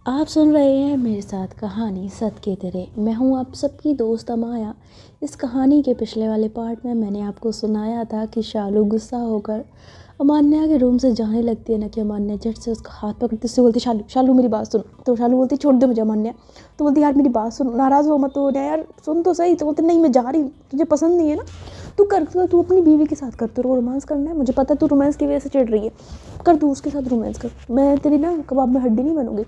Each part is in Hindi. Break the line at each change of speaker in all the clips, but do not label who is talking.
आप सुन रहे हैं मेरे साथ कहानी सत के तेरे। मैं हूँ आप सबकी दोस्त अमाया। इस कहानी के पिछले वाले पार्ट में मैंने आपको सुनाया था कि शालू गुस्सा होकर अमान्या के रूम से जाने लगती है ना कि अमान्या झट से उसका हाथ पकड़ती से बोलती शालू शालू मेरी बात सुन। तो शालू बोलती छोड़ दे मुझे अमान्या। तो बोलती यार मेरी बात सुन, नाराज़ हो मत तो यार, सुन तो सही। तो बोलती नहीं मैं जा रही हूँ, तुझे पसंद नहीं है ना, तू अपनी बीवी के साथ कर, तेरे को रोमांस करना है, मुझे पता है तू रोमांस की वजह से चिढ़ रही है, कर तू उसके साथ रोमांस कर, मैं तेरी ना कबाब में हड्डी नहीं बनूंगी।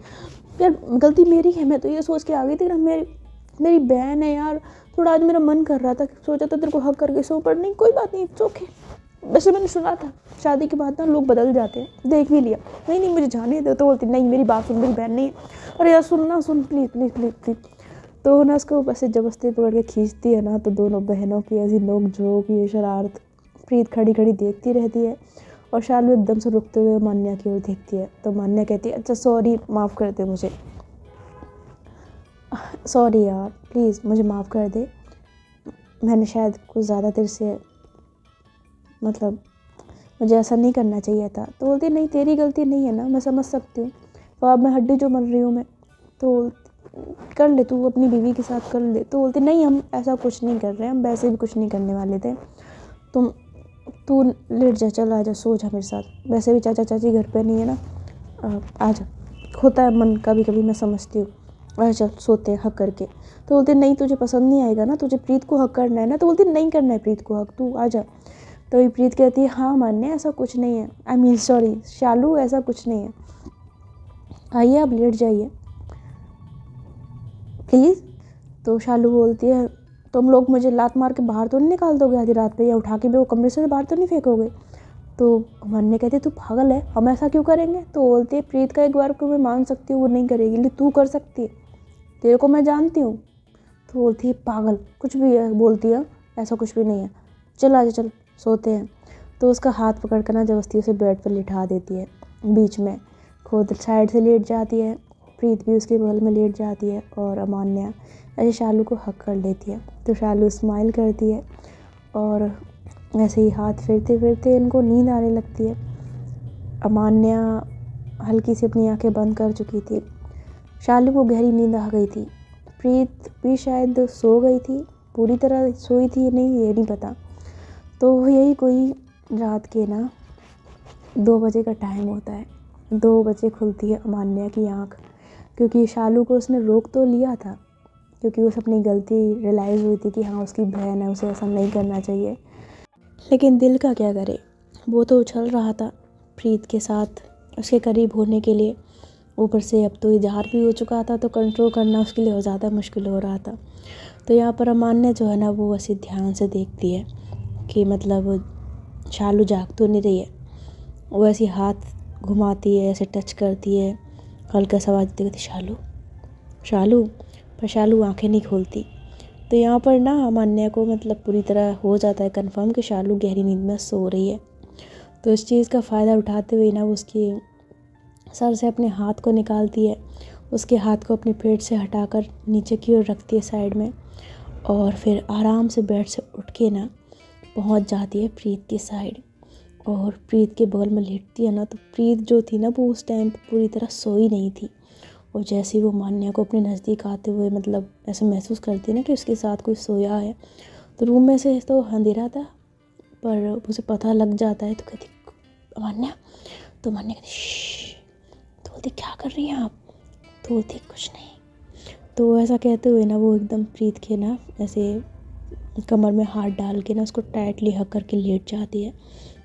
यार गलती मेरी है, मैं तो ये सोच के आ गई थी ना मेरी बहन है यार, थोड़ा आज मेरा मन कर रहा था, सोचा था तेरे को हक करके सो, पर नहीं कोई बात नहीं, इट्स ओके। वैसे मैंने सुना था शादी के बाद ना लोग बदल जाते हैं, देख भी लिया। नहीं नहीं मुझे जाने दो। तो बोलती नहीं मेरी बात सुन, मेरी बहन नहीं है। अरे यार सुन ना, सुन प्लीज़ प्लीज़ प्लीज़ प्लीज़। तो ना उसको ऐसे जबरदस्ती पकड़ के खींचती है ना, तो दोनों बहनों की ऐसी नोक झोंक, ये शरारत प्रीत खड़ी खड़ी देखती रहती है। और शालू एकदम से रुकते हुए मान्या की ओर देखती है। तो मान्या कहती है अच्छा सॉरी, माफ़ कर दे मुझे, सॉरी यार प्लीज़ मुझे माफ़ कर दे, मैंने शायद कुछ ज़्यादा देर से मतलब मुझे ऐसा नहीं करना चाहिए था। तो बोलती नहीं तेरी गलती नहीं है ना, मैं समझ सकती हूँ, तो अब मैं हड्डी जो बन रही हूँ मैं, तो कर ले तू अपनी बीवी के साथ कर ले। तो बोलती नहीं हम ऐसा कुछ नहीं कर रहे हैं, हम वैसे भी कुछ नहीं करने वाले थे, तुम तू लेट जा, चल आ जा, सो जा मेरे साथ, वैसे भी चाचा चाची घर पे नहीं है ना, आ जा, होता है मन कभी कभी, मैं समझती हूँ, आ चल सोते हैं हक करके। तो बोलते नहीं तुझे पसंद नहीं आएगा ना, तुझे प्रीत को हक करना है ना। तो बोलती नहीं करना है प्रीत को हक, तू आ जा। तो ये प्रीत कहती है हाँ मान्य ऐसा कुछ नहीं है, आई मीन सॉरी शालू ऐसा कुछ नहीं है, आइए आप लेट जाइए प्लीज़। तो शालू बोलती है तुम लोग मुझे लात मार के बाहर तो नहीं निकाल दोगे आधी रात पे, या उठा के मेरे को कमरे से बाहर तो नहीं फेंकोगे। तो मान्य कहती तू पागल है, हम ऐसा क्यों करेंगे। तो बोलती है प्रीत का एक बार को मैं मान सकती हूँ वो नहीं करेगी, लेकिन तू कर सकती है, तेरे को मैं जानती हूँ। तो बोलती है पागल कुछ भी है, बोलती है ऐसा कुछ भी नहीं है, चल आजा चल सोते हैं। तो उसका हाथ पकड़ कर ना जबरदस्ती उसे बेड पर लिटा देती है बीच में, खुद साइड से लेट जाती है, प्रीत भी उसके बगल में लेट जाती है, और अमान्या ऐसे शालू को हक कर लेती है। तो शालू स्माइल करती है और ऐसे ही हाथ फिरते फिरते इनको नींद आने लगती है। अमान्या हल्की सी अपनी आंखें बंद कर चुकी थी, शालू को गहरी नींद आ गई थी, प्रीत भी शायद सो गई थी, पूरी तरह सोई थी नहीं ये नहीं पता। तो यही कोई रात के ना 2 बजे का टाइम होता है, 2 बजे खुलती है अमान्या की आँख, क्योंकि शालू को उसने रोक तो लिया था, क्योंकि उसे अपनी गलती रियलाइज़ हुई थी कि हाँ उसकी बहन है, उसे ऐसा नहीं करना चाहिए, लेकिन दिल का क्या करे, वो तो उछल रहा था प्रीत के साथ उसके करीब होने के लिए, ऊपर से अब तो इजहार भी हो चुका था, तो कंट्रोल करना उसके लिए और ज़्यादा मुश्किल हो रहा था। तो यहाँ पर अमान्या जो है ना वो ऐसे ध्यान से देखती है कि मतलब शालू जाग तो नहीं रही है, वो ऐसी हाथ घुमाती है, ऐसे टच करती है, हल्का सा आवाज़ देती शालू शालू, पर शालू आंखें नहीं खोलती। तो यहाँ पर ना अमान्या को मतलब पूरी तरह हो जाता है कंफर्म कि शालू गहरी नींद में सो रही है। तो इस चीज़ का फ़ायदा उठाते हुए ना वो उसकी सर से अपने हाथ को निकालती है, उसके हाथ को अपने पेट से हटाकर नीचे की ओर रखती है साइड में, और फिर आराम से बेड से उठ के ना पहुंच जाती है प्रीत की साइड, और प्रीत के बगल में लेटती है ना। तो प्रीत जो थी ना वो उस टाइम पूरी तरह सोई नहीं थी, और जैसे ही वो मान्या को अपने नज़दीक आते हुए मतलब ऐसे महसूस करती है ना कि उसके साथ कोई सोया है, तो रूम में से तो अंधेरा था पर उसे पता लग जाता है। तो कहती मान्या, तो मान्या कहती श्श, तो बोलती क्या कर रही हैं आप। तो बोलती कुछ नहीं। तो ऐसा कहते हुए ना वो एकदम प्रीत के ना ऐसे कमर में हाथ डाल के ना उसको टाइटली हक करके लेट जाती है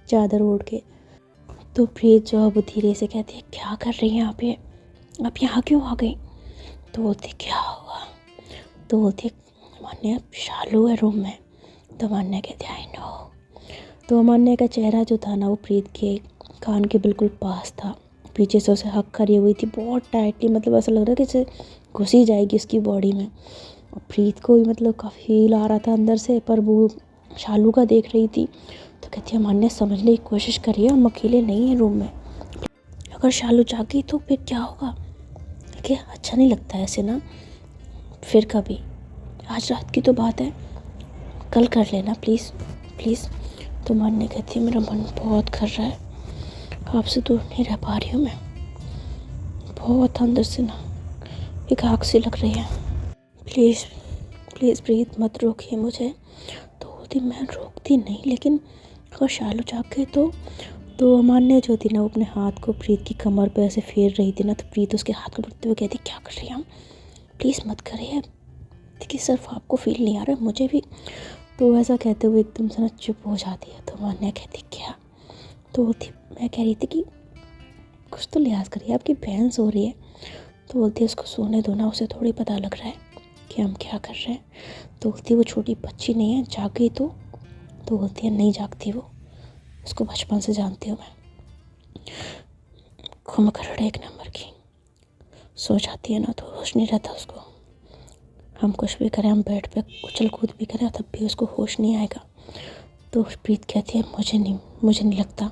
चादर ओढ़ के। तो प्रीत जो है वो धीरे से कहती है क्या कर रही हैं आप यहाँ क्यों आ गई। तो बोलती क्या हुआ। तो बोलती मान्या शालू है रूम में। तो मान्या कहती आई नो। तो मान्या का चेहरा जो था ना वो प्रीत के कान के बिल्कुल पास था, पीछे से उसे हक करी हुई थी बहुत टाइटली, मतलब ऐसा लग रहा कि जैसे घुस ही जाएगी उसकी बॉडी में। और प्रीत को भी मतलब काफ़ी फील आ रहा था अंदर से, पर वो शालू का देख रही थी। तो कहती है मान्या समझने की कोशिश करिए, हम अकेले नहीं हैं रूम में, अगर शालू जागी तो फिर क्या होगा। देखिए अच्छा नहीं लगता है ऐसे ना, फिर कभी, आज रात की तो बात है, कल कर लेना प्लीज़ प्लीज़। तो मान्या कहती है मेरा मन बहुत कर रहा है, आपसे दूर नहीं रह पा रही हूँ मैं, बहुत अंदर से ना एक आग सी लग रही है, प्लीज़ प्लीज़ प्रीत मत रोकिए मुझे। तो बोलती मैं रोकती नहीं, लेकिन अगर शालू जाके तो अमान्य जो थी ना वो अपने हाथ को प्रीत की कमर पे ऐसे फेर रही थी ना, तो प्रीत उसके हाथ को पकड़ते हुए कहती क्या कर रही है, प्लीज़ मत करिए, देखिए सिर्फ आपको फील नहीं आ रहा मुझे भी। तो ऐसा कहते हुए एकदम से ना चुप हो जाती है। तो अमान्या कहती क्या, तो बोलती मैं कह रही थी कि कुछ तो लिहाज करिए, आपकी बहन सो रही है। तो बोलती है उसको सोने दो ना, उसे थोड़ी पता लग रहा है कि हम क्या कर रहे हैं। तो बोलती है वो छोटी बच्ची नहीं है, जाग गई तो बोलती है नहीं जागती वो, उसको बचपन से जानती हूँ मैं, घुम कर एक नंबर की, सो जाती है ना तो होश नहीं रहता उसको, हम कुछ भी करें, हम बेड पे उछल कूद भी करें तब भी उसको होश नहीं आएगा। तो प्रीत कहती है मुझे नहीं लगता,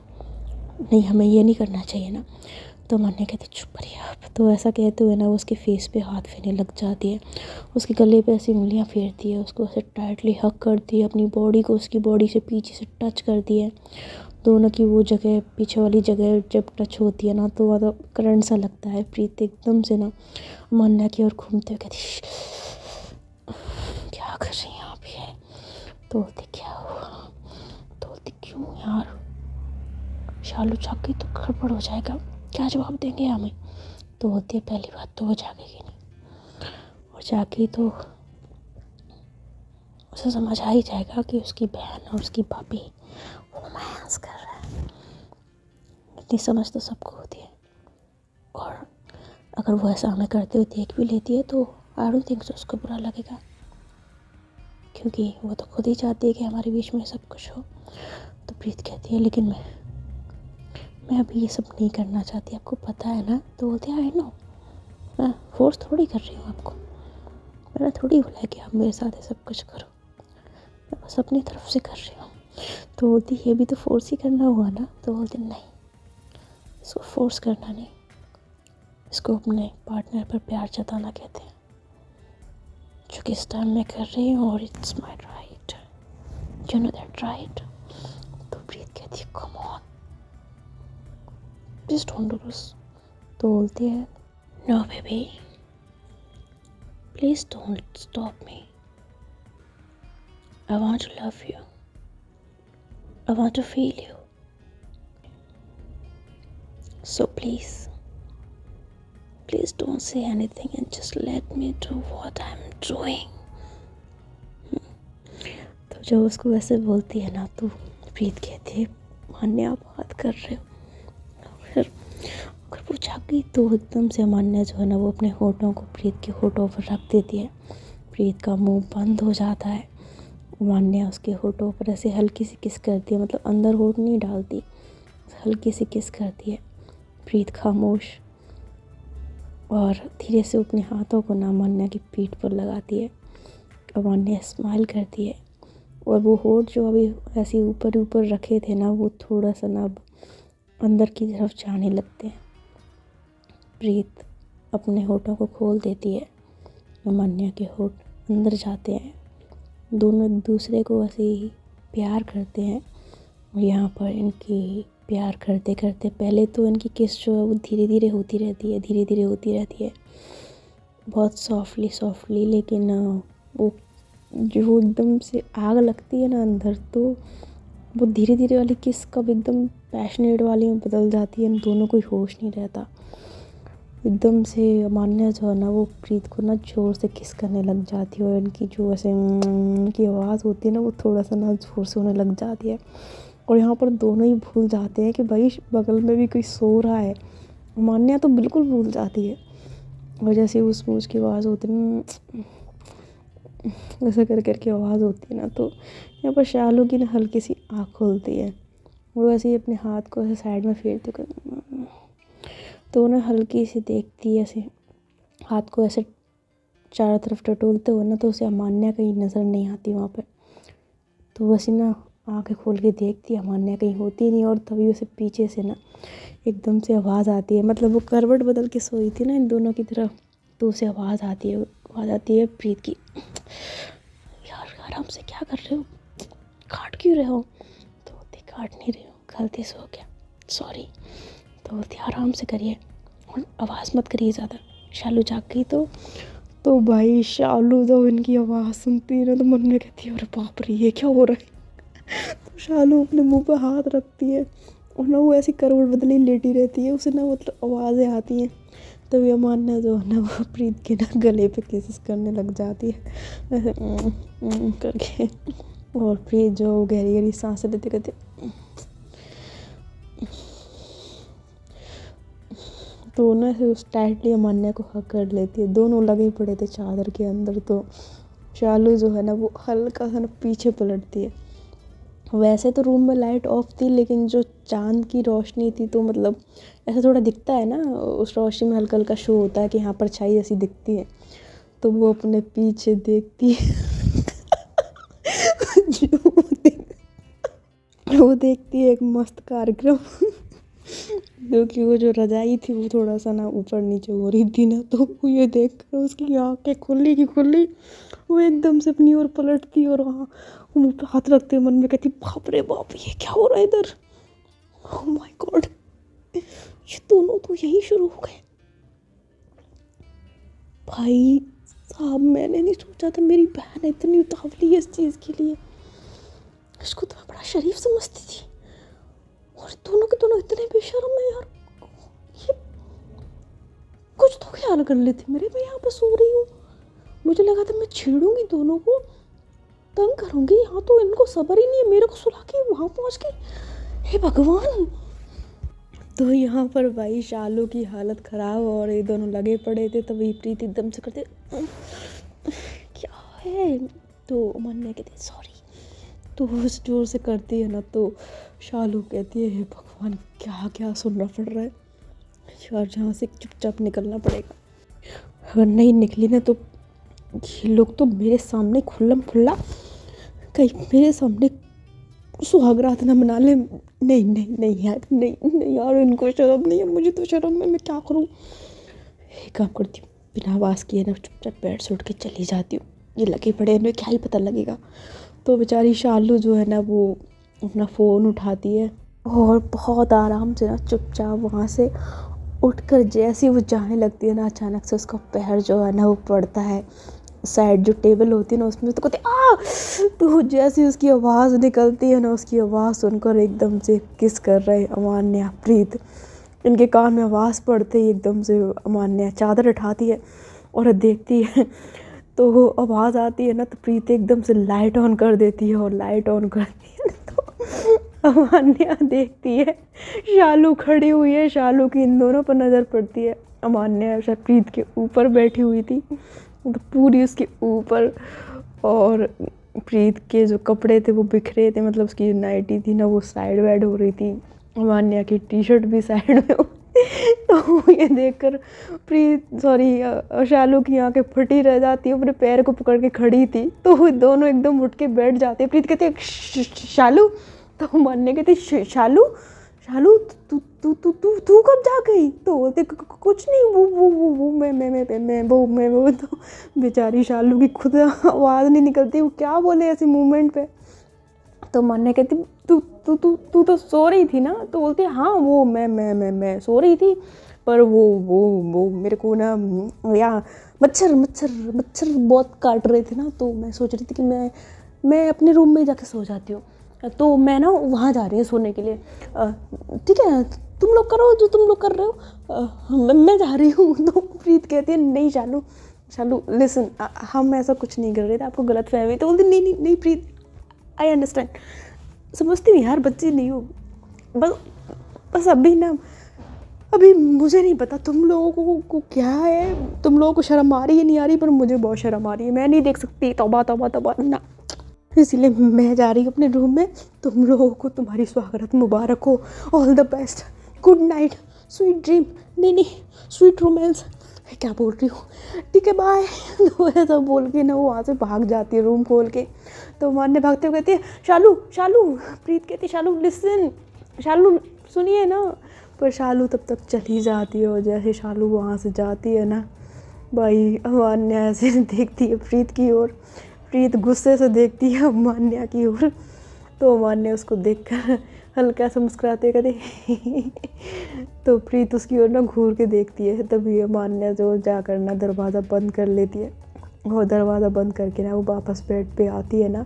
नहीं हमें ये नहीं करना चाहिए ना। तो मान्या कहती चुप करिए आप। तो ऐसा कहते हुए ना वो उसके फेस पे हाथ फेरने लग जाती है, उसके गले पे ऐसी उंगलियां फेरती है, उसको ऐसे टाइटली हक करती है, अपनी बॉडी को उसकी बॉडी से पीछे से टच करती है। दोनों की वो जगह पीछे वाली जगह जब टच होती है ना तो मतलब करंट सा लगता है। प्रीत एकदम से ना मान्या की ओर घूमते हुए कहती क्या कर रही हैं आप ये। तो बोलती क्या हुआ, तो बोलती क्यों यार, शालू जाग गई तो गड़बड़ हो जाएगा, क्या जवाब देंगे हमें। तो होती है पहली बात तो वो जागेगी नहीं, और जागी तो उसे समझ आ ही जाएगा कि उसकी बहन और उसकी भाभी रोमांस कर रहे हैं। इतनी समझ तो सबको होती है, और अगर वो ऐसा हमें करते हुए देख भी लेती है तो आई डोंट थिंक उसको बुरा लगेगा, क्योंकि वो तो खुद ही चाहती है कि हमारे बीच में सब कुछ हो। तो प्रीत कहती है लेकिन मैं अभी ये सब नहीं करना चाहती, आपको पता है ना। तो बोलते हैं आई नो, मैं फोर्स थोड़ी कर रही हूँ आपको, मैंने थोड़ी बोला है कि आप मेरे साथ ये सब कुछ करो, मैं बस अपनी तरफ से कर रही हूँ। तो बोलती ये भी तो फोर्स ही करना हुआ ना। तो बोलते नहीं, इसको फोर्स करना नहीं, इसको अपने पार्टनर पर प्यार जताना कहते हैं, जो कि इस टाइम मैं कर रही हूँ, और it's my right, you know that right. तो प्रीत कहती है come on please don't do this. तो बोलती है no baby please don't stop me, I want to love you, I want to feel you, so please don't say anything and just let me do what I'm doing। तो जब उसको वैसे बोलती है ना तो प्रीत कहती है मान्या आप बात कर रहे हो। फिर अगर वो जागी तो एकदम से मान्या जो है ना वो अपने होठों को प्रीत के होठों पर रख देती है, प्रीत का मुंह बंद हो जाता है। मान्या उसके होठों पर ऐसे हल्की सी किस करती है, मतलब अंदर होठ नहीं डालती, हल्की सी किस करती है। प्रीत खामोश और धीरे से अपने हाथों को ना मान्या की पीठ पर लगाती है, और मान्या स्माइल करती है, और वो होठ जो अभी ऐसे ऊपर ऊपर रखे थे ना वो थोड़ा सा ना अंदर की तरफ जाने लगते हैं। प्रीत अपने होठों को खोल देती है, मान्या के होठ अंदर जाते हैं, दोनों एक दूसरे को ऐसे ही प्यार करते हैं। और यहाँ पर इनकी प्यार करते करते पहले तो इनकी किस जो है वो धीरे धीरे होती रहती है, बहुत सॉफ्टली, लेकिन वो जो एकदम से आग लगती है ना अंदर, तो वो धीरे धीरे वाली किस कब एकदम पैशनेट वाली में बदल जाती है, दोनों कोई होश नहीं रहता। एकदम से मान्या जो है ना वो प्रीत को ना ज़ोर से किस करने लग जाती है, और इनकी जो ऐसे की आवाज़ होती है ना वो थोड़ा सा ना ज़ोर से होने लग जाती है। और यहाँ पर दोनों ही भूल जाते हैं कि भाई बगल में भी कोई सो रहा है। मान्या तो बिल्कुल भूल जाती है, और जैसे उसकी आवाज़ होती है ऐसा कर करके आवाज़ होती है ना, तो यहाँ पर शालू की ना हल्की सी आँख खुलती है, वो ऐसे ही अपने हाथ को ऐसे साइड में फेरते तो ना हल्की सी देखती है, ऐसे हाथ को ऐसे चारों तरफ टटोलते हुए ना, तो उसे अमान्या कहीं नज़र नहीं आती वहाँ पर। तो वैसे ना आँखें खोल के देखती है, अमान्या कहीं होती नहीं, और तभी उसे पीछे से ना एकदम से आवाज़ आती है, मतलब वो करवट बदल के सोई थी ना इन दोनों की तरफ, तो उसे आवाज़ आती है प्रीत की, यार आराम से क्या कर रहे हो, काट क्यों रहे हो। तो बोलती काट नहीं रही हूँ, गलती से हो गया, सॉरी। तो बोलती आराम से करिए और आवाज़ मत करिए ज़्यादा, शालू जाग गई तो भाई शालू जब इनकी आवाज़ सुनती है ना तो मन में कहती है अरे बाप रे ये क्या हो रहा है। तो शालू अपने मुंह पे हाथ रखती है और ना वो ऐसी करवट बदली लेटी रहती है, उसे ना मतलब आवाज़ें आती हैं। तभी अमान्या जो है ना वो प्रीत के ना गले पे किसेस करने लग जाती है ऐसे करके। और प्रीत जो गहरी गहरी सांसें लेते कहते तो ना ऐसे उस टाइटली अमान्या को हक कर लेती है। दोनों लगे पड़े थे चादर के अंदर। तो शालू जो है ना वो हल्का सा ना पीछे पलटती है। वैसे तो रूम में लाइट ऑफ थी लेकिन जो चांद की रोशनी थी तो मतलब ऐसा थोड़ा दिखता है ना, उस रोशनी में हल्का हल्का शो होता है कि यहाँ परछाई ऐसी दिखती है। तो वो अपने पीछे देखती है वो देखती है एक मस्त कार्यक्रम क्योंकि वो जो रजाई थी वो थोड़ा सा ना ऊपर नीचे हो रही थी ना, तो वो ये देख कर उसकी आँखें खुली की खुली वो एकदम से अपनी ओर पलटती और वहाँ मुँह पे हाथ रखते मन में कहती बाप रे बाप ये क्या हो रहा है इधर, ओह माय गॉड ये दोनों तो यही शुरू हो गए। भाई साहब मैंने नहीं सोचा था मेरी बहन इतनी उतावली है इस चीज़ के लिए। इसको तो मैं बड़ा शरीफ समझती थी और दोनों के दोनों इतने बेशर्म है यार। ये कुछ तो ख्याल कर लेते मेरे, मैं यहाँ पे सो रही हूँ, मुझे लगा था मैं छेड़ूंगी दोनों को, तंग करूंगी, यहाँ तो इनको सब्र ही नहीं है मेरे को सुला के वहाँ पहुँच गई, हे भगवान। तो यहाँ पर भाई शालू की हालत ख़राब और ये दोनों लगे पड़े थे। तभी प्रीति एकदम से करते क्या है, तो मान्या कहते सॉरी। तो उस जोर से करती है ना तो शालू कहती है हे भगवान क्या क्या सुनना पड़ रहा है यार, जहाँ से चुपचाप निकलना पड़ेगा, अगर नहीं निकली ना तो ये लोग तो मेरे सामने खुल्लम खुल्ला कहीं मेरे सामने सुहागरात ना मना ले। नहीं नहीं नहीं यार, नहीं यार, इनको शर्म नहीं है, मुझे तो शर्म है, मैं क्या करूँ। एक काम करती हूँ बिना आवाज़ किए ना चुपचाप बेड से उठ के चली जाती हूँ, ये लगे पड़े इन्हें क्या ही पता लगेगा। तो बेचारी शालू जो है ना वो अपना फ़ोन उठाती है और बहुत आराम से ना चुपचाप वहाँ से उठकर जैसे वो जाने लगती है ना अचानक से उसका पैर जो है ना वो पड़ता है साइड जो टेबल होती है ना उसमें, तो कहते आ, तो जैसी उसकी आवाज़ निकलती है ना उसकी आवाज़ सुनकर एकदम से किस कर रहे अमान्या प्रीत, इनके कान में आवाज़ पड़ते ही एकदम से अमान्या चादर उठाती है और देखती है तो वो आवाज़ आती है ना तो प्रीत एकदम से लाइट ऑन कर देती है और लाइट ऑन करती है तो अमान्या देखती है शालू खड़ी हुई है, शालू की इन दोनों पर नज़र पड़ती है। अमान्या शायद प्रीत के ऊपर बैठी हुई थी तो पूरी उसके ऊपर, और प्रीत के जो कपड़े थे वो बिखरे थे, मतलब उसकी नाइटी थी ना वो साइड वाइड हो रही थी, अमान्या की टी शर्ट भी साइड में हो तो ये देखकर शालू की आंखें फटी रह जाती है, अपने पैर को पकड़ के खड़ी थी तो वो दोनों एकदम उठ के बैठ जाते हैं। प्रीत कहते शालू, तो मानने कहते शालू शालू तू तू तू तू तू कब जा गई, तो बोलते कुछ नहीं वो तो बेचारी शालू की खुद आवाज़ नहीं निकलती वो क्या बोले ऐसे मूवमेंट पे। तो मान्या कहती तू तू तू तू तो सो रही थी ना, तो बोलती हाँ वो मैं सो रही थी पर वो मेरे को ना यहाँ मच्छर मच्छर मच्छर बहुत काट रहे थे ना, तो मैं सोच रही थी कि मैं अपने रूम में जाके सो जाती हूँ, तो मैं ना वहाँ जा रही हूँ सोने के लिए, ठीक है तुम लोग करो जो तुम लोग कर रहे हो, मैं जा रही हूँ। तो प्रीत कहती है नहीं शालू लिसन, हम ऐसा कुछ नहीं कर रहे थे, आपको गलत फहमी। तो बोलती नहीं प्रीत आई अंडरस्टैंड, समझती हूँ यार बच्ची नहीं हो, बस अभी मुझे नहीं पता तुम लोगों को क्या है, तुम लोगों को शर्म आ रही है नहीं आ रही, पर मुझे बहुत शर्म आ रही है, मैं नहीं देख सकती, तौबा ना, इसलिए मैं जा रही हूँ अपने रूम में। तुम लोगों को तुम्हारी स्वागत मुबारक हो, all the best, good night, sweet dream, नहीं स्वीट रोमांस, क्या बोल रही हूँ, ठीक है बाय। तो ऐसा बोल के ना वो वहाँ से भाग जाती है रूम खोल के। तो मान्य भागते हुए कहती है शालू, प्रीत कहती है शालू लिसन, शालू सुनिए ना, पर शालू तब तक चली जाती है। और जैसे शालू वहाँ से जाती है ना भाई मान्या ऐसे देखती है प्रीत की ओर, प्रीत गुस्से से देखती है मान्या की ओर, तो मान्या उसको देखकर हल्का सा मुस्कुराते कहते तो प्रीत उसकी ओर ना घूर के देखती है, तभी अमान्या जो जाकर ना दरवाज़ा बंद कर लेती है। वो दरवाज़ा बंद करके ना वो वापस बेड पे आती है ना,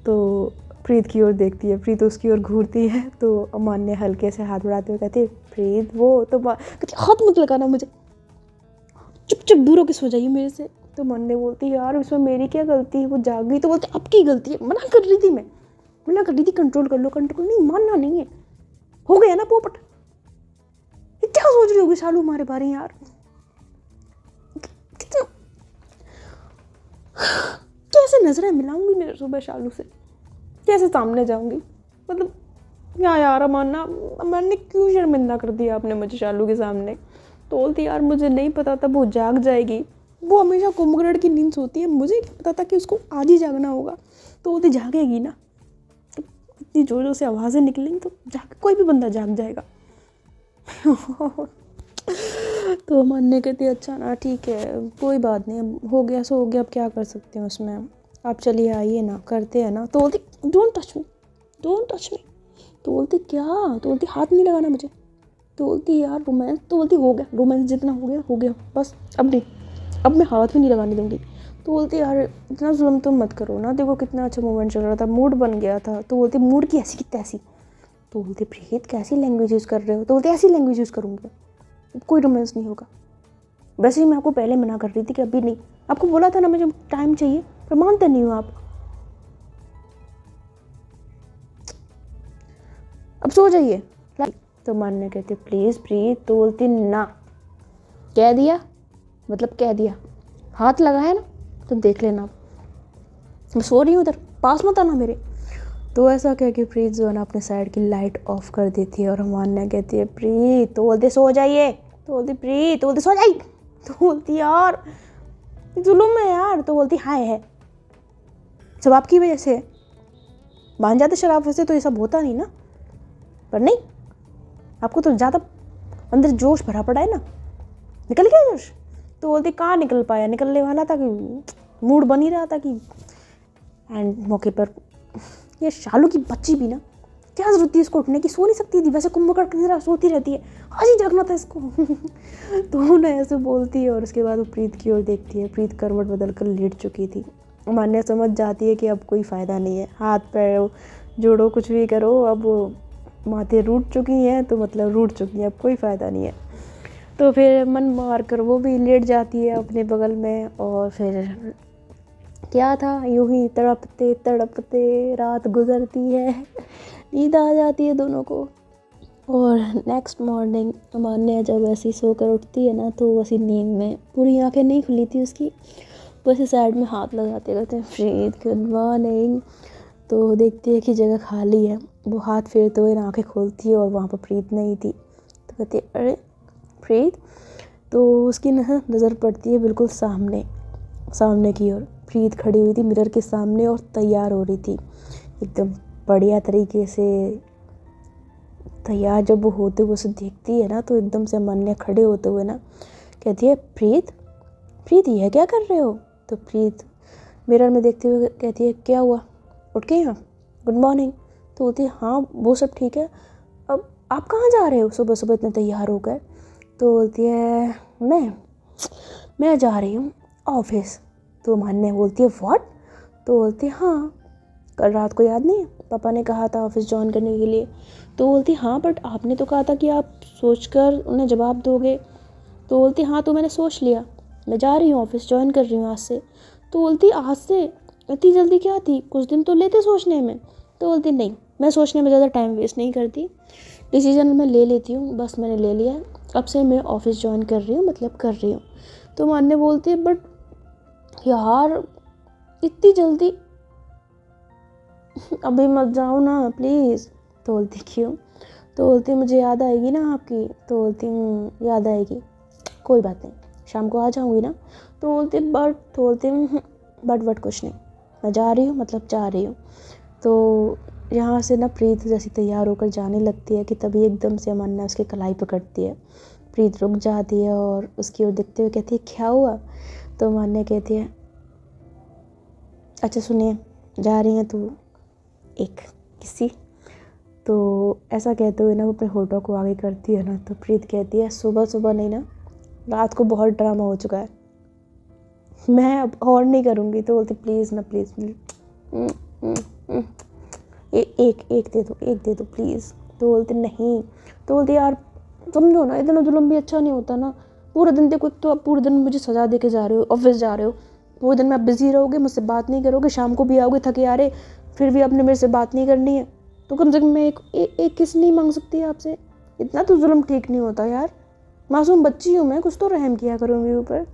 तो प्रीत की ओर देखती है, प्रीत उसकी ओर घूरती है, तो अमान्या हल्के से हाथ बढ़ाते हुए कहती है प्रीत वो तो कहती हाथ मत लगाना मुझे, चुप दूर होके सो जाइए मेरे से। तो मान्या बोलती है यार इसमें मेरी क्या गलती है, वो जाग गई तो बोलती आपकी गलती है, मना कर रही थी मैं, मना कर रही थी कंट्रोल कर लो, कंट्रोल नहीं, मानना नहीं है, हो गया ना पोपट, ये क्या सोच रही होगी शालू हमारे बारे में यार, कैसे नजरें मिलाऊंगी मैं सुबह शालू से, कैसे सामने जाऊंगी, मतलब क्या यार अमाना, मैंने क्यों शर्मिंदा कर दिया आपने मुझे शालू के सामने। तो बोलती यार मुझे नहीं पता था वो जाग जाएगी, वो हमेशा कुंभकर्ण की नींद सोती है, मुझे क्या पता था कि उसको आज ही जागना होगा। तो बोलती जागेगी ना, इतनी जोर जोर से आवाज़ें निकलेंगी तो जाग कोई भी बंदा जाग जाएगा। तो मानने कहती अच्छा ना ठीक है कोई बात नहीं, अब हो गया सो हो गया, अब क्या कर सकते हैं उसमें, आप चलिए आइए ना करते हैं ना। तो बोलती don't touch me, don't touch me. तो बोलती क्या, तो बोलती हाथ नहीं लगाना मुझे। तो बोलती यार रोमांस, तो बोलती हो गया रोमांस, जितना हो गया बस, अब नहीं, अब मैं हाथ भी नहीं लगाने दूंगी। तो बोलती यार इतना जुल्म तुम मत करो ना, देखो कितना अच्छा मोमेंट चल रहा था, मूड बन गया था। तो बोलती मूड की ऐसी की तैसी। तो बोलती प्रीत कैसी लैंग्वेज यूज़ कर रहे हो। तो बोलती ऐसी लैंग्वेज यूज़ करूँगी, कोई रोमांस नहीं होगा। वैसे ही मैं आपको पहले मना कर रही थी कि अभी नहीं, आपको बोला था ना मुझे टाइम चाहिए, पर मानते नहीं हो आप, अब सो जाइए। तो मानने कहती प्लीज़ प्रीत। तो बोलती ना, कह दिया मतलब कह दिया, हाथ लगाया ना तो देख लेना, मैं सो रही हूँ उधर, पास मत आना मेरे। तो ऐसा कह के प्रीत जो है ना अपने साइड की लाइट ऑफ कर देती है, और मानना कहती है प्रीत। तो बोलते सो जाइए। तो बोलती प्रीत, तो बोलती सो जाइए। तो बोलती यार जुलूम है यार। तो बोलती हाँ है, सब आपकी वजह से, मान जाते शराब वैसे तो ये सब होता नहीं ना, पर नहीं, आपको तो ज़्यादा अंदर जोश भरा पड़ा है ना, निकल गया जोश। तो बोलती कहाँ निकल पाया, निकलने वाला था कि मूड बन ही रहा था कि, एंड मौके पर ये शालू की बच्ची भी ना, क्या जरूरत थी इसको उठने की, सो नहीं सकती थी, वैसे कुंभकर्ण की तरह सोती रहती है, आज ही जागना था इसको। तो उन्हें ऐसे बोलती है, और उसके बाद वो प्रीत की ओर देखती है। प्रीत करवट बदल कर लेट चुकी थी। मान्या समझ जाती है कि अब कोई फ़ायदा नहीं है, हाथ पैर जोड़ो कुछ भी करो, अब माथे रूठ चुकी हैं तो मतलब रूठ चुकी हैं, अब कोई फ़ायदा नहीं है। तो फिर मन मार कर वो भी लेट जाती है अपने बगल में, और फिर क्या था यूं ही तड़पते तड़पते रात गुजरती है, नींद आ जाती है दोनों को। और नेक्स्ट मॉर्निंग मान्या जब ऐसी सोकर उठती है ना, तो वैसी नींद में पूरी आंखें नहीं खुली थी उसकी, वैसे साइड में हाथ लगाते रहते हैं प्रीत गुड मॉर्निंग। तो देखती है कि जगह खाली है, वो हाथ फेरते हुए आंखें खोलती है और वहाँ पर प्रीत नहीं थी। तो कहती है अरे प्रीत। तो उसकी नज़र पड़ती है बिल्कुल सामने की ओर। प्रीत खड़ी हुई थी मिरर के सामने और तैयार हो रही थी एकदम बढ़िया तरीके से। तैयार जब वो होते हुए उसे देखती है ना, तो एकदम से मान्या खड़े होते हुए ना कहती है प्रीत, प्रीत ये क्या कर रहे हो। तो प्रीत मिरर में देखते हुए कहती है क्या हुआ, उठ के यहाँ, गुड मॉर्निंग। तो बोलती है हाँ वो सब ठीक है, अब आप कहाँ जा रहे हो सुबह सुबह इतने तैयार हो गए। तो बोलती है मैं जा रही हूँ ऑफिस। तो मान्या बोलती है व्हाट। तो बोलती है हाँ, कल रात को याद नहीं है पापा ने कहा था ऑफिस ज्वाइन करने के लिए। तो बोलती हाँ बट आपने तो कहा था कि आप सोचकर उन्हें जवाब दोगे। तो बोलती हाँ तो मैंने सोच लिया, मैं जा रही हूँ ऑफिस ज्वाइन कर रही हूँ आज से। तो बोलती आज से, इतनी जल्दी क्या थी, कुछ दिन तो लेते सोचने में। तो बोलती नहीं, मैं सोचने में ज़्यादा टाइम वेस्ट नहीं करती, डिसीजन मैं ले लेती हूँ, बस मैंने ले लिया, अब से मैं ऑफिस ज्वाइन कर रही हूँ, मतलब कर रही हूँ। तो मान्य बोलती है बट यार इतनी जल्दी अभी मत जाओ ना प्लीज़। तो बोलती क्यों। तो बोलती मुझे याद आएगी ना आपकी। तो बोलती याद आएगी, कोई बात नहीं शाम को आ जाऊँगी ना। तो बोलती बट कुछ नहीं, मैं जा रही हूँ मतलब जा रही हूँ। तो यहाँ से ना प्रीत जैसी तैयार होकर जाने लगती है कि तभी एकदम से अमन्ना उसकी कलाई पकड़ती है। प्रीत रुक जाती है और उसकी ओर देखते हुए कहती है क्या हुआ। तो अमन्ना कहती है अच्छा सुनिए, जा रही हैं तो एक किसी तो ऐसा कहते हुए ना वो अपने होठों को आगे करती है ना, तो प्रीत कहती है सुबह सुबह नहीं ना, रात को बहुत ड्रामा हो चुका है, मैं अब और नहीं करूँगी। तो बोलती प्लीज़ ना, प्लीज़ एक दे दो प्लीज़। तो बोलते नहीं। तो बोलते यार समझो ना, इतना जुल्म भी अच्छा नहीं होता ना। पूरे दिन देखो, तो आप पूरे दिन मुझे सजा दे के जा रहे हो, ऑफिस जा रहे हो, पूरे दिन में आप बिजी रहोगे, मुझसे बात नहीं करोगे, शाम को भी आओगे थके आ रहे, फिर भी आपने मेरे से बात नहीं करनी है। तो कम से कम मैं एक किस नहीं मांग सकती आपसे? इतना तो जुल्म ठीक नहीं होता यार, मासूम बच्ची हूँ मैं, कुछ तो रहम किया करो मेरे ऊपर।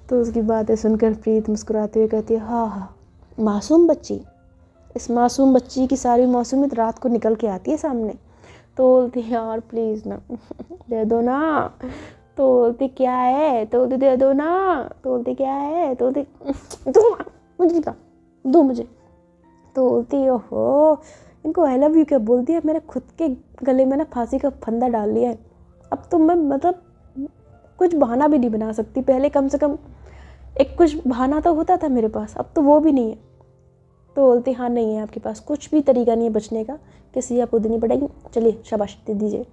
तो उसकी बातें सुनकर प्रीत मुस्कुराते हुए कहती है हाँ, मासूम बच्ची, इस मासूम बच्ची की सारी मासूमियत रात को निकल के आती है सामने। तो बोलती यार प्लीज़ ना दे दो ना। तो बोलती क्या है? तो बोलती दे दो ना। तो बोलती क्या है? तो बोलती दो मुझे, दो मुझे। तो बोलती ओहो, इनको आई लव यू क्या बोलती है, मेरे खुद के गले में ना फांसी का फंदा डाल लिया है। अब तो मैं मतलब कुछ बहाना भी नहीं बना सकती। पहले कम से कम एक कुछ बहाना तो होता था मेरे पास, अब तो वो भी नहीं है। तो बोलती हाँ नहीं है आपके पास कुछ भी तरीका नहीं है बचने का, किसी आपको देनी पड़ेगी, चलिए शाबाश दे दीजिए।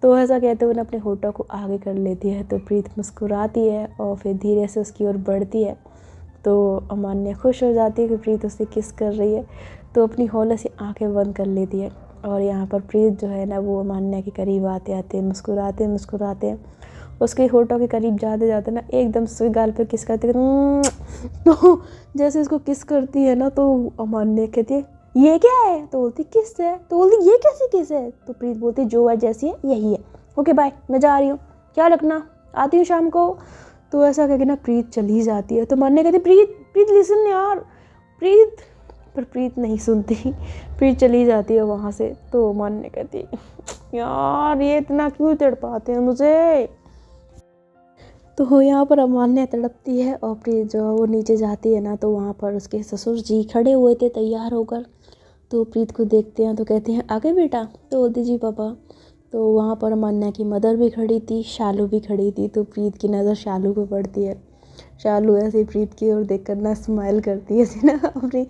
तो ऐसा कहते हुए अपने होठों को आगे कर लेती है। तो प्रीत मुस्कुराती है और फिर धीरे से उसकी ओर बढ़ती है। तो अमान्या खुश हो जाती है कि प्रीत उससे किस कर रही है, तो अपनी हौले से आंखें बंद कर लेती है। और यहाँ पर प्रीत जो है ना वो अमान्या के करीब आते आते मुस्कुराते उसके होठों के करीब जाते जाते ना एकदम से गाल पे किस करते तो जैसे इसको किस करती है ना, तो अमान्या कहती है ये क्या है? तो बोलती किस है? तो बोलती ये कैसी किस है? तो प्रीत बोलती जो है जैसी है यही है, ओके बाय, मैं जा रही हूँ, क्या रखना, आती हूँ शाम को। तो ऐसा कहकर ना प्रीत चली जाती है। तो अमान्या कहती प्रीत लिसन यार, प्रीत। पर प्रीत नहीं सुनती, प्रीत चली जाती है वहाँ से। तो अमान्या कहती यार ये इतना क्यों तड़पाते हैं मुझे। तो यहाँ पर अमान्या तड़पती है और प्रीत जो है वो नीचे जाती है ना, तो वहाँ पर उसके ससुर जी खड़े हुए थे तैयार होकर। तो प्रीत को देखते हैं तो कहते हैं आगे बेटा। तो बोलती जी पापा। तो वहाँ पर अमान्या की मदर भी खड़ी थी, शालू भी खड़ी थी। तो प्रीत की नज़र शालू पे पड़ती है। शालू ऐसे प्रीत की ओर देख कर ना स्माइल करती है, ऐसे ना अपनी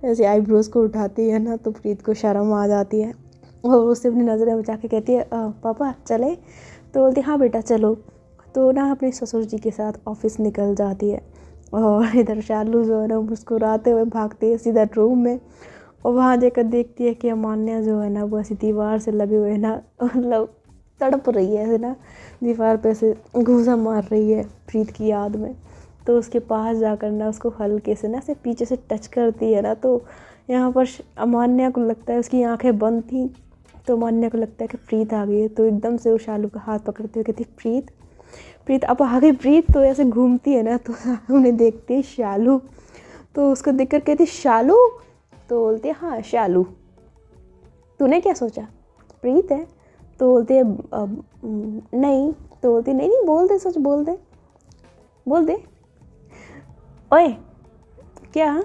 ऐसे आईब्रोज को उठाती है ना, तो प्रीत को शर्म आ जाती है और उससे अपनी नज़रें बचा के कहती है पापा चले। तो बोलती हाँ बेटा चलो। तो ना अपने ससुर जी के साथ ऑफिस निकल जाती है और इधर शालू जो है ना मुस्कुराते हुए भागती है सीधा रूम में। और वहाँ जाकर देखती है कि अमान्या जो है ना वो ऐसी दीवार से लगे हुए ना मतलब तड़प रही है, ऐसे ना दीवार पे से घूंसा मार रही है प्रीत की याद में। तो उसके पास जाकर ना उसको हल्के से ना से पीछे से टच करती है ना, तो यहाँ पर अमान्या को लगता है उसकी आंखें बंद थी। तो अमान्या को लगता है कि प्रीत आ गई है। तो एकदम से वो शालू का हाथ पकड़ते हुए कहती प्रीत प्रीत अब आ गई प्रीत। तो ऐसे घूमती है ना, तो उन्हें देखती है शालू। तो उसको देखकर कहती शालू। तो बोलते हाँ शालू, तूने क्या सोचा प्रीत है? तो बोलते नहीं। तो बोलती नहीं बोल दे, सच बोल दे ओए क्या?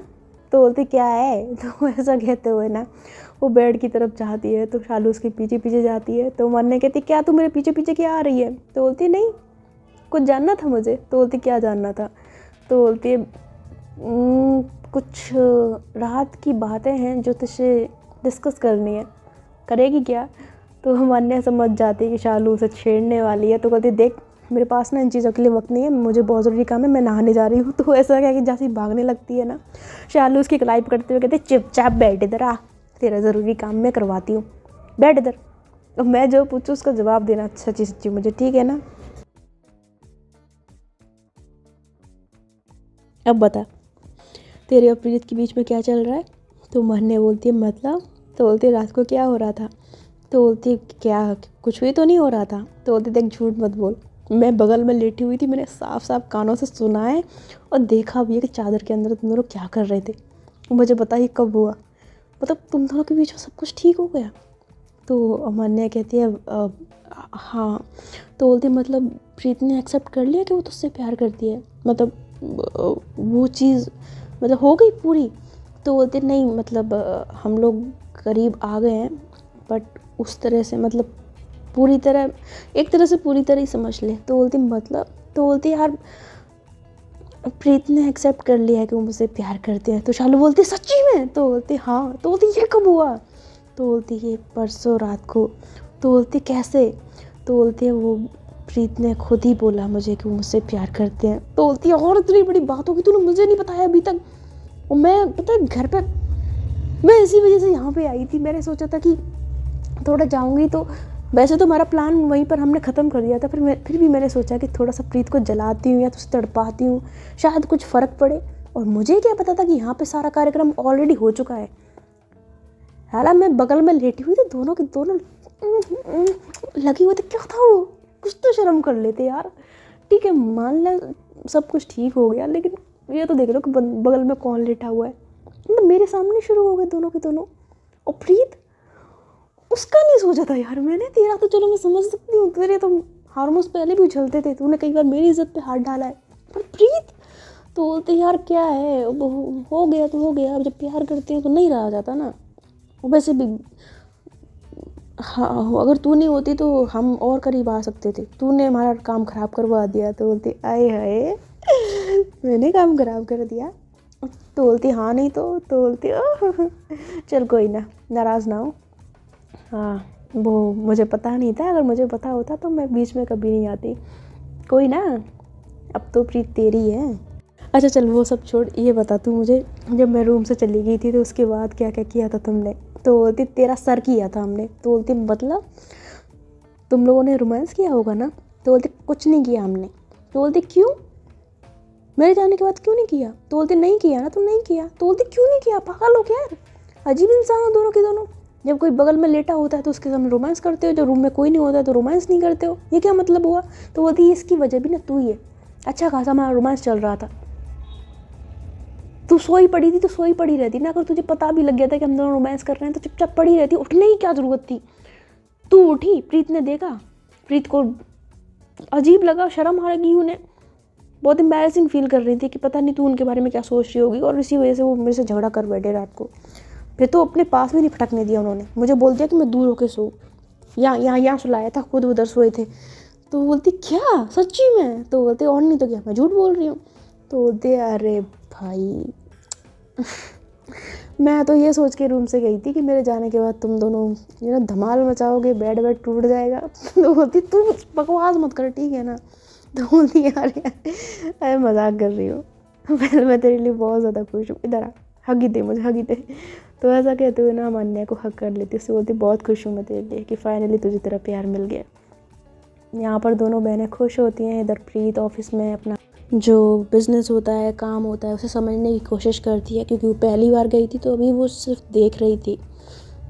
तो बोलती क्या है? तो ऐसा कहते हुए ना वो बेड की तरफ जाती है। तो शालू उसके पीछे पीछे जाती है। तो मान्या कहती क्या तू मेरे पीछे पीछे क्या आ रही है? तो बोलती नहीं कुछ जानना था मुझे। तो बोलती क्या जानना था? तो बोलती है कुछ रात की बातें हैं जो तुझसे डिस्कस करनी है, करेगी क्या? तो मान्या समझ जाती है कि शालू उसे छेड़ने वाली है। तो कहती देख मेरे पास ना इन चीज़ों के लिए वक्त नहीं है, मुझे बहुत ज़रूरी काम है, मैं नहाने जा रही हूँ। तो ऐसा क्या कि जैसे भागने लगती है ना, शालू उसकी कलाई पकड़ते हुए कहते चुपचाप बैठ इधर आ, तेरा ज़रूरी काम मैं करवाती हूँ, बैठ इधर। और मैं जो पूछूँ उसका जवाब देना सच्ची सच्ची मुझे, ठीक है ना? अब बता तेरे और प्रीत के बीच में क्या चल रहा है? तो मान्या बोलती है मतलब? तो बोलती है रात को क्या हो रहा था? तो बोलती है क्या कुछ भी तो नहीं हो रहा था। तो बोलती देख झूठ मत बोल, मैं बगल में लेटी हुई थी, मैंने साफ साफ कानों से सुना है और देखा भी है कि चादर के अंदर तुम दोनों क्या कर रहे थे। मुझे बता ये कब हुआ, मतलब तुम दोनों के बीच में सब कुछ ठीक हो गया? तो अमान्या कहती है हाँ। तो बोलती मतलब प्रीत ने एक्सेप्ट कर लिया कि वो तुझसे प्यार करती है, मतलब वो चीज़ मतलब हो गई पूरी? तो बोलते नहीं मतलब हम लोग करीब आ गए हैं, बट उस तरह से मतलब पूरी तरह एक तरह से पूरी तरह ही समझ ले। तो बोलती मतलब? तो बोलती यार प्रीत ने एक्सेप्ट कर लिया है कि वो मुझसे प्यार करते हैं। तो शालू बोलती सच्ची में? तो बोलती हाँ। तो बोलती ये कब हुआ? तो बोलती है परसों रात को। तो बोलती कैसे? तो बोलती है वो प्रीत ने खुद ही बोला मुझे कि वो मुझसे प्यार करते हैं। तो बोलती है और इतनी बड़ी बात होगी तूने मुझे नहीं बताया अभी तक। और मैं पता है घर पे मैं इसी वजह से यहाँ पे आई थी। मैंने सोचा था कि थोड़ा जाऊँगी, तो वैसे तो हमारा प्लान वहीं पर हमने ख़त्म कर दिया था, फिर भी मैंने सोचा कि थोड़ा सा प्रीत को जलाती हूँ या तो उसे तड़पाती हूँ, शायद कुछ फ़र्क पड़े। और मुझे क्या पता था कि यहाँ पे सारा कार्यक्रम ऑलरेडी हो चुका है। हालांकि मैं बगल में लेटी हुई थी, दोनों के दोनों लगी हुई थी। क्या था वो? कुछ तो शर्म कर लेते यार। ठीक है मान लें सब कुछ ठीक हो गया, लेकिन ये तो देख लो कि बगल में कौन लेटा हुआ है। मतलब मेरे सामने शुरू हो गए दोनों के दोनों। और प्रीत, उसका नहीं सोचा था यार मैंने। तेरा तो चलो मैं समझ सकती हूँ, तेरे तो हार्मोन्स पहले भी उछलते थे, तूने कई बार मेरी इज्जत पे हाथ डाला है। पर प्रीत तो बोलते यार क्या है, अब हो गया तो हो गया। अब जब प्यार करते हैं तो नहीं रहा जाता ना। वैसे भी हाँ, अगर तू नहीं होती तो हम और करीब आ सकते थे। तूने हमारा काम ख़राब करवा दिया। तो बोलती आए हाय मैंने काम ख़राब कर दिया। तो बोलती हाँ नहीं तो बोलती ओह चल कोई ना, नाराज़ ना हो। हाँ वो मुझे पता नहीं था, अगर मुझे पता होता तो मैं बीच में कभी नहीं आती। कोई ना, अब तो प्रीत तेरी है। अच्छा चल वो सब छोड़, ये बता तू मुझे, जब मैं रूम से चली गई थी तो उसके बाद क्या क्या किया था तुमने? तो बोलती तेरा सर किया था हमने। तो बोलती मतलब तुम लोगों ने रोमांस किया होगा ना? तो बोलती कुछ नहीं किया हमने। तो बोलती क्यों? मेरे जाने के बाद क्यों नहीं किया? तो बोलती नहीं किया ना, तुम नहीं किया। तो बोलती क्यों नहीं किया? पागल हो क्या यार? अजीब इंसान हो दोनों के दोनों। जब कोई बगल में लेटा होता है तो उसके सामने रोमांस करते हो, जब रूम में कोई नहीं होता है तो रोमांस नहीं करते हो, ये क्या मतलब हुआ? तो बोलती इसकी वजह भी ना तू ही है। अच्छा खासा हमारा रोमांस चल रहा था, तू सोई पड़ी थी तो सोई पड़ी रहती ना। अगर तुझे पता भी लग गया था कि हम दोनों रोमांस कर रहे हैं तो चुपचाप पड़ी रहती, उठने की क्या ज़रूरत थी? तू उठी, प्रीत ने देखा, प्रीत को अजीब लगा, शर्म आ गई उन्हें, बहुत एम्बैरेसिंग फील कर रही थी कि पता नहीं तू उनके बारे में क्या सोच रही होगी। और इसी वजह से वो मेरे से झगड़ा कर बैठे रात को। फिर तो अपने पास भी नहीं फटकने दिया उन्होंने, मुझे बोल दिया कि मैं दूर होके सो। यहाँ सुलाया था, खुद उधर सोए थे। तो बोलती क्या सच्ची में? तो बोलते और नहीं तो क्या, मैं झूठ बोल रही हूँ? तो बोलते अरे भाई मैं तो ये सोच के रूम से गई थी कि मेरे जाने के बाद तुम दोनों ये ना धमाल मचाओगे, बेड टूट जाएगा। तो बोलती तू बकवास मत कर ठीक है ना। तो बोलती यार अरे मजाक कर रही हूँ, पहले मैं तेरे लिए बहुत ज़्यादा खुश हूँ, इधर आ हगी दे मुझे, हगी दे। तो ऐसा कहते हुए ना मान्या को हक कर लेती। उससे बोलती बहुत खुश हूँ मैं तेरे लिए कि फाइनली तुझे तेरा प्यार मिल गया। यहाँ पर दोनों बहनें खुश होती हैं। इधर प्रीत ऑफिस में अपना जो बिज़नेस होता है, काम होता है, उसे समझने की कोशिश करती है, क्योंकि वो पहली बार गई थी तो अभी वो सिर्फ देख रही थी।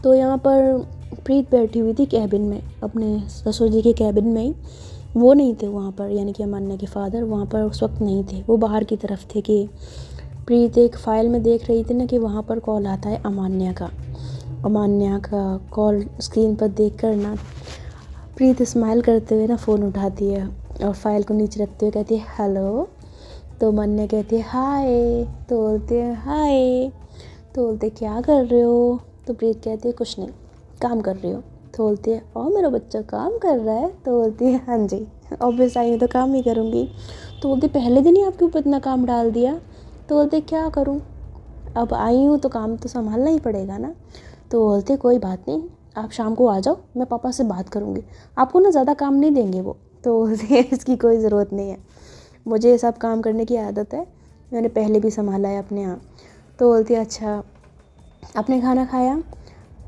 तो यहाँ पर प्रीत बैठी हुई थी कैबिन में, अपने ससुर जी के कैबिन में ही। वो नहीं थे वहाँ पर, यानी कि अमान्या के फादर वहाँ पर उस वक्त नहीं थे, वो बाहर की तरफ थे। कि प्रीत एक फ़ाइल में देख रही थी ना कि वहाँ पर कॉल आता है अमान्या का कॉल स्क्रीन पर देख कर ना प्रीत स्माइल करते हुए ना फ़ोन उठाती है और फाइल को नीचे रखते हुए कहती है हेलो। तो मान्या कहती है हाय। तो बोलते हैं हाय। तो बोलते क्या कर रहे हो? तो प्रीत कहती है कुछ नहीं, काम कर रही हो। तो बोलती है और मेरा बच्चा काम कर रहा है? तो बोलती है हाँ जी, ऑब्वियस आई हूँ तो काम ही करूँगी। तो बोलती पहले दिन ही आपके ऊपर इतना काम डाल दिया? तो बोलते क्या करूँ, अब आई हूँ तो काम तो संभालना ही पड़ेगा ना। तो बोलते कोई बात नहीं, आप शाम को आ जाओ, मैं पापा से बात करूँगी, आपको ना ज़्यादा काम नहीं देंगे वो। तो बोलते हैं इसकी कोई ज़रूरत नहीं है, मुझे ये सब काम करने की आदत है, मैंने पहले भी संभाला है अपने यहाँ। तो बोलती है अच्छा आपने खाना खाया?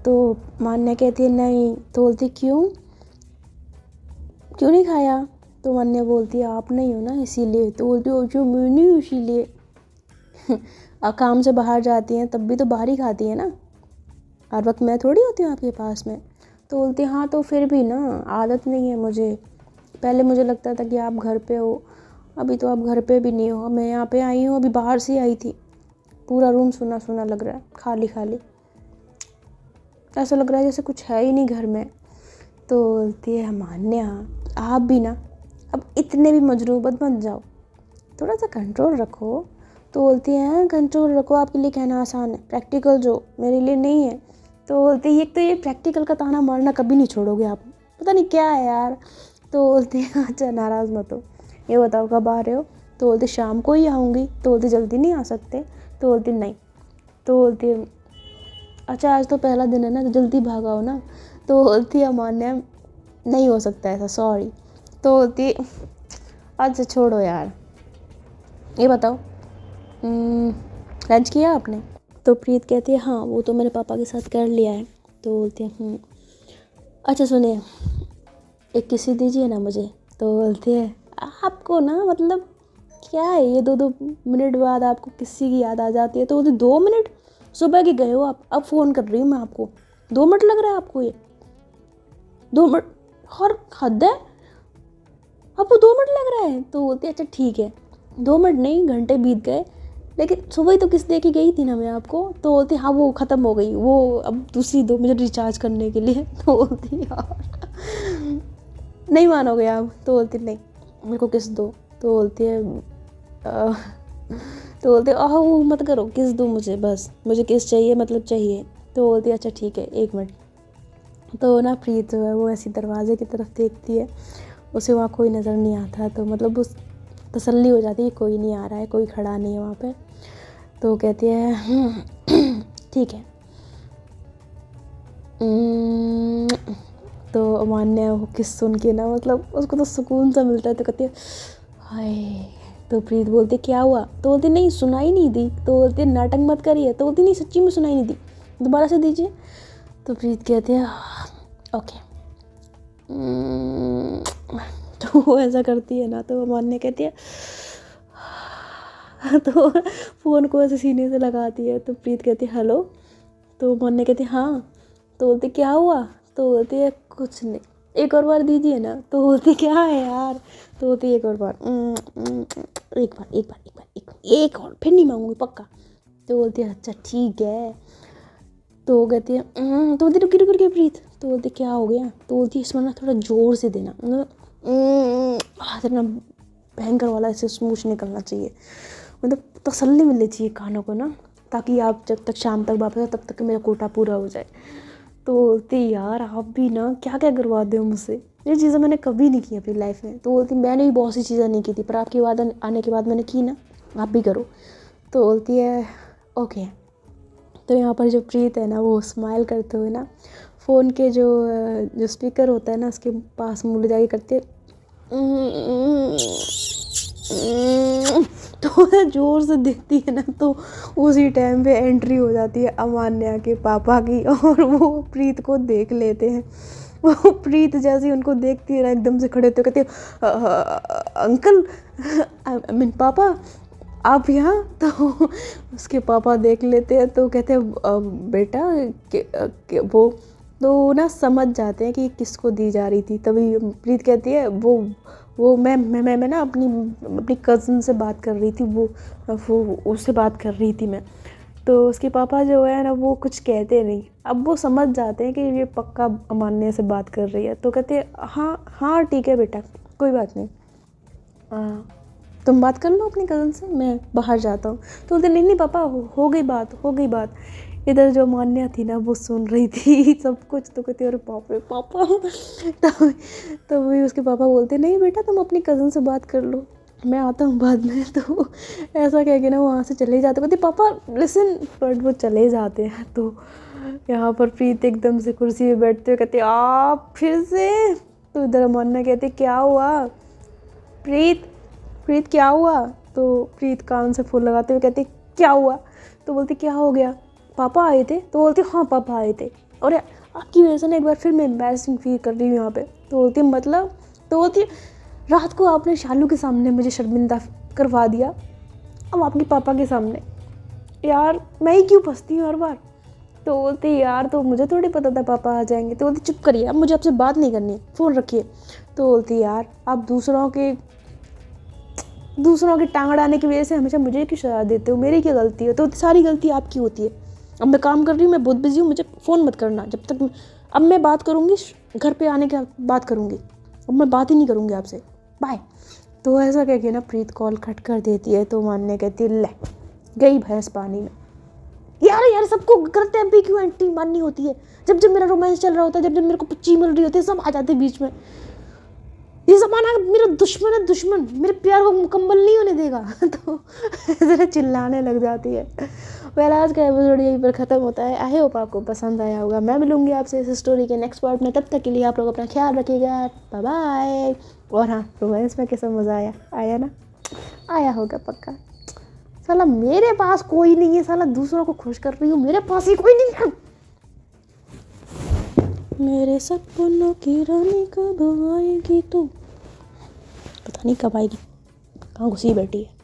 तो मान्या कहती है नहीं। तो बोलती क्यों नहीं खाया? तो मान्या बोलती है आप नहीं हो ना इसीलिए। तो बोलती हो जो मैं नहीं हूँ इसीलिए काम से बाहर जाती हैं तब भी तो बाहर ही खाती है ना, हर वक्त मैं थोड़ी होती हूँ आपके पास में। तो बोलती हाँ तो फिर भी ना आदत नहीं है मुझे, पहले मुझे लगता था कि आप घर पे हो, अभी तो आप घर पे भी नहीं हो। मैं यहाँ पे आई हूँ, अभी बाहर से आई थी, पूरा रूम सुना सुना लग रहा है, खाली खाली, ऐसा लग रहा है जैसे कुछ है ही नहीं घर में। तो बोलती है मान्या आप भी ना अब इतने भी मजनू मत बन जाओ, थोड़ा सा कंट्रोल रखो। तो बोलती है कंट्रोल रखो आपके लिए कहना आसान है, प्रैक्टिकल जो मेरे लिए नहीं है। तो बोलती है एक तो ये प्रैक्टिकल का ताना मारना कभी नहीं छोड़ोगे आप, पता नहीं क्या है यार। तो बोलती है अच्छा नाराज़ मत हो, ये बताओ कब आ रहे हो? तो बोलती शाम को ही आऊँगी। तो बोलती जल्दी नहीं आ सकते? तो बोलती नहीं। तो बोलती अच्छा आज तो पहला दिन है ना, तो जल्दी भागा हो ना। तो बोलती है अमान्या नहीं हो सकता ऐसा, सॉरी। तो बोलती अच्छा छोड़ो यार, ये बताओ लंच किया आपने? तो प्रीत कहती है हाँ वो तो मेरे पापा के साथ कर लिया है। तो बोलती है अच्छा सुनिए एक किसी दीजिए ना मुझे। तो बोलती है आपको ना मतलब क्या है ये 2-2 मिनट बाद आपको किसी की याद आ जाती है। तो बोलती 2 मिनट, सुबह के गए हो आप, अब फ़ोन कर रही हूँ मैं आपको, 2 मिनट लग रहा है आपको, ये 2 मिनट हर हद है, आपको 2 मिनट लग रहा है। तो बोलती है अच्छा ठीक है, 2 मिनट नहीं घंटे बीत गए, लेकिन सुबह ही तो किस दे के गई थी ना मैं आपको। तो बोलती हाँ वो ख़त्म हो गई, वो अब दूसरी दो मुझे रिचार्ज करने के लिए। तो बोलती यार नहीं मानोगे आप? तो बोलती नहीं मेरे को किस दो। तो बोलती है तो बोलते वो मत करो, किस दो मुझे, बस मुझे किस चाहिए, मतलब चाहिए। तो बोलती अच्छा ठीक है 1 मिनट। तो ना प्रीत जो है वो ऐसी दरवाजे की तरफ देखती है, उसे वहाँ कोई नज़र नहीं आता, तो मतलब उस तसल्ली हो जाती है कोई नहीं आ रहा है, कोई खड़ा नहीं है वहाँ पे। तो कहती है ठीक है। तो अमान्या वो किस सुन के ना मतलब उसको तो सुकून सा मिलता है। तो कहती है हाय। तो प्रीत बोलती क्या हुआ? तो बोलती नहीं सुनाई नहीं दी। तो बोलती नाटक मत करिए। तो बोलती नहीं सच्ची में सुनाई नहीं दी, दोबारा से दीजिए। तो प्रीत कहती है ओके। तो वो ऐसा करती है ना, तो अमान्या कहती है तो फ़ोन को ऐसे सीने से लगाती है। तो प्रीत कहती है हेलो। तो अमान्या कहती है हाँ। तो बोलती क्या हुआ? तो बोलती है कुछ नहीं, एक और बार दीजिए ना। तो बोलती क्या है यार? तो बोलती एक और बार, एक और, फिर नहीं मांगूंगी पक्का। तो बोलती है अच्छा ठीक है। तो कहती है तो बोलती रुकी रुकी रुकी प्रीत। तो बोलती क्या हो गया? तो बोलती इसमें ना थोड़ा ज़ोर से देना, इतना भयंकर वाला ऐसे स्मूच निकलना चाहिए, मतलब तसल्ली मिलनी चाहिए कानों को ना, ताकि आप जब तक शाम तक वापस आओ तब तक मेरा कोटा पूरा हो जाए। तो बोलती यार आप भी ना क्या क्या करवाते हो मुझसे, ये चीज़ें मैंने कभी नहीं की अपनी लाइफ में। तो बोलती मैंने भी बहुत सी चीज़ें नहीं की थी, पर आपकी बात आने के बाद मैंने की ना, आप भी करो। तो बोलती है ओके। तो यहाँ पर जो प्रीत है ना वो स्माइल करते हुए ना फ़ोन के जो स्पीकर होता है ना उसके पास मुड़ जाके करते तो ज़ोर से देखती है ना, तो उसी टाइम पे एंट्री हो जाती है अमान्या के पापा की, और वो प्रीत को देख लेते हैं। वो प्रीत जैसे उनको देखती है ना एकदम से खड़े होते कहती है अंकल आई मीन पापा आप यहाँ। तो उसके पापा देख लेते हैं, तो कहते हैं बेटा वो तो ना समझ जाते हैं कि किसको दी जा रही थी। तभी प्रीत कहती है वो मैं ना अपनी कज़न से बात कर रही थी, वो उससे बात कर रही थी मैं। तो उसके पापा जो है ना वो कुछ कहते नहीं, अब वो समझ जाते हैं कि ये पक्का अमान्या से बात कर रही है। तो कहते हैं हाँ हाँ ठीक है बेटा कोई बात नहीं, तुम बात कर लो अपनी कज़न से, मैं बाहर जाता हूँ। तो बोलते नहीं पापा हो गई बात। इधर जो अमान्या थी ना वो सुन रही थी सब कुछ। तो कहती अरे बाप रे पापा। तभी उसके पापा बोलते नहीं बेटा तुम अपनी कज़न से बात कर लो, मैं आता हूँ बाद में। तो ऐसा कह के ना वहाँ से चले जाते, कहते पापा लिसन, बट वो चले जाते हैं। तो यहाँ पर प्रीत एकदम से कुर्सी पे बैठते हुए कहते आप फिर से। तो इधर अमान्या कहते क्या हुआ प्रीत क्या हुआ? तो प्रीत कान से फूल लगाते हुए कहती क्या हुआ? तो बोलती क्या हो गया, पापा आए थे? तो बोलती हाँ पापा आए थे, और आपकी वजह से ना एक बार फिर मैं एम्बैरसिंग फील कर रही हूँ यहाँ पे। तो बोलती मतलब? तो बोलती रात को आपने शालू के सामने मुझे शर्मिंदा करवा दिया, अब आपके पापा के सामने, यार मैं ही क्यों फंसती हूँ हर बार। तो बोलती यार तो मुझे थोड़ी पता था पापा आ जाएंगे। तो बोलती चुप करिए अब मुझे आपसे बात नहीं करनी, फ़ोन रखिए। तो बोलती यार आप दूसरों की टांग अड़ाने की वजह से हमेशा मुझे क्यों सजा देते हो, मेरी क्या गलती है? तो सारी गलती आपकी होती है। अब मैं काम कर रही हूँ, मैं बहुत बिजी हूँ, मुझे फ़ोन मत करना जब तक। अब मैं बात करूँगी घर पे आने के बात करूँगी, अब मैं बात ही नहीं करूँगी आपसे, बाय। तो ऐसा कह के ना प्रीत कॉल कट कर देती है। तो मानने कहती है ले गई भैंस पानी में। यार सबको करते हैं क्यों एंटी माननी होती है, जब जब मेरा रोमांस चल रहा होता है, जब जब मेरे को पच्ची मिल रही होती है, सब आ जाते हैं बीच में। ये ज़माना मेरा दुश्मन है, दुश्मन मेरे प्यार को मुकम्मल नहीं होने देगा। तो ऐसे चिल्लाने लग जाती है। वेल आज का एपिसोड यहीं पर ख़त्म होता है। आई होप आपको पसंद आया होगा। मैं मिलूंगी आपसे इस स्टोरी के नेक्स्ट पार्ट में। तब तक के लिए आप लोग अपना ख्याल रखिएगा। Bye bye. और हाँ, रोमांस में कैसा मज़ा आया ना? आया होगा पक्का। साला मेरे पास कोई नहीं है, साला दूसरों को खुश कर रही हूँ, मेरे पास ही कोई नहीं है। मेरे सपनों की रानी कब आएगी तू? पता नहीं कब आएगी, कहाँ घुसी बैठी है।